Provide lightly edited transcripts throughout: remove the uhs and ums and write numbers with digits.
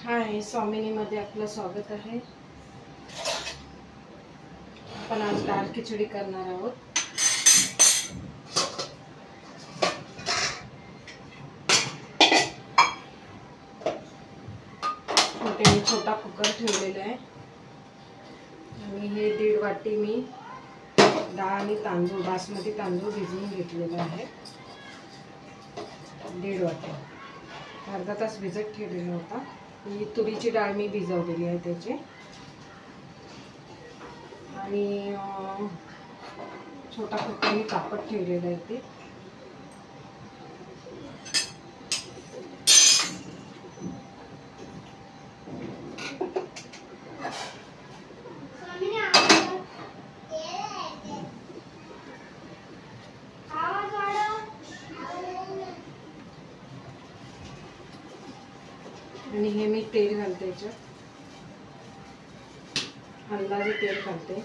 हाय, स्वामिनीमध्ये आपलं स्वागत आहे। आपण आज डाळ खिचडी करणार आहोत। इथे मी छोटा कुकर ठेवलेला आहे आणि हे 1.5 वाटी मी डाळ आणि तांदूळ, बासमती तांदूळ भिजवून घेतलेला आहे। 1.5 वाटी, अर्धा तास भिजत ठेवलेला होता। ही तुरीची डाळ मी भिजवलेली आहे त्याचे, आणि छोटा कुकर मी तापत ठेवलेला आहे ते। आणि हे मी तेल घालते, याच्यात अंदाजे तेल घालते।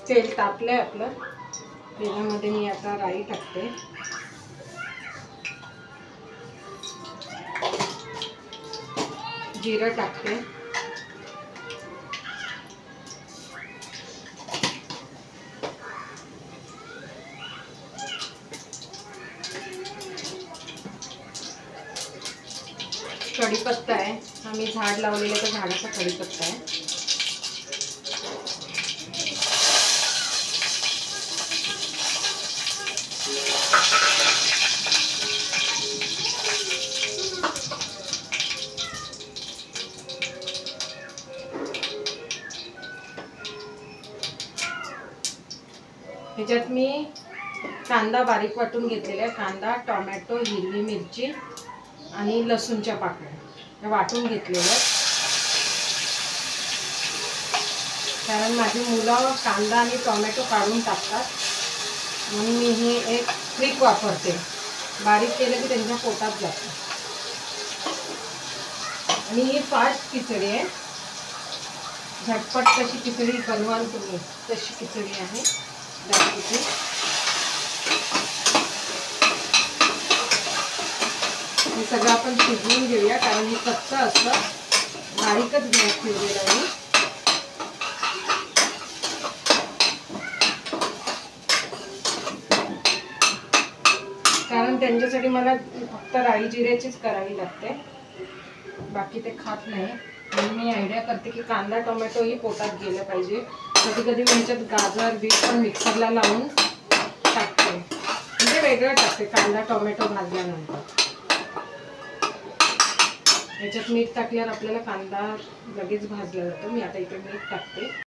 तेल तापलंय आपलं, तेलामध्ये मी आता राई टाकते। जिरं टाकते, कढीपत्ता आहे, आम्ही झाड लावलेलं तर झाडाचा कढीपत्ता आहे। ह्याच्यात मी कांदा बारीक वाटून घेतलेला आहे, कांदा, टोमॅटो, हिरवी मिरची आणि लसूणच्या पाकळ्या वाटून घेतलेल्या आहेत। कारण माझी मुलं कांदा आणि टोमॅटो काढून टाकतात, म्हणून मी हे एक ट्रिक वापरते, बारीक केलं की त्यांच्या पोटात जातं। आणि ही फास्ट खिचडी आहे, झटपट कशी खिचडी बनवाल तुम्ही तशी खिचडी आहे डाळीची। हे सगळं आपण शिजवून घेऊया, कारण हे कच्चं असतं, बारीकच गॅस ठेवलेला आहे। कारण त्यांच्यासाठी मला फक्त राई जिऱ्याचीच करावी लागते, बाकी ते खात नाही। आणि मी आयडिया करते की कांदा टोमॅटोही पोटात गेलं पाहिजे। कधी कधी ह्याच्यात गाजर बीट पण मिक्सरला लावून टाकते, म्हणजे वेगळं टाकते कांदा टोमॅटो भाजल्यानंतर। याच्यात मीठ टाकल्यावर आपल्याला कांदा लगेच भाजला जातो। मी आता इथे मीठ टाकते।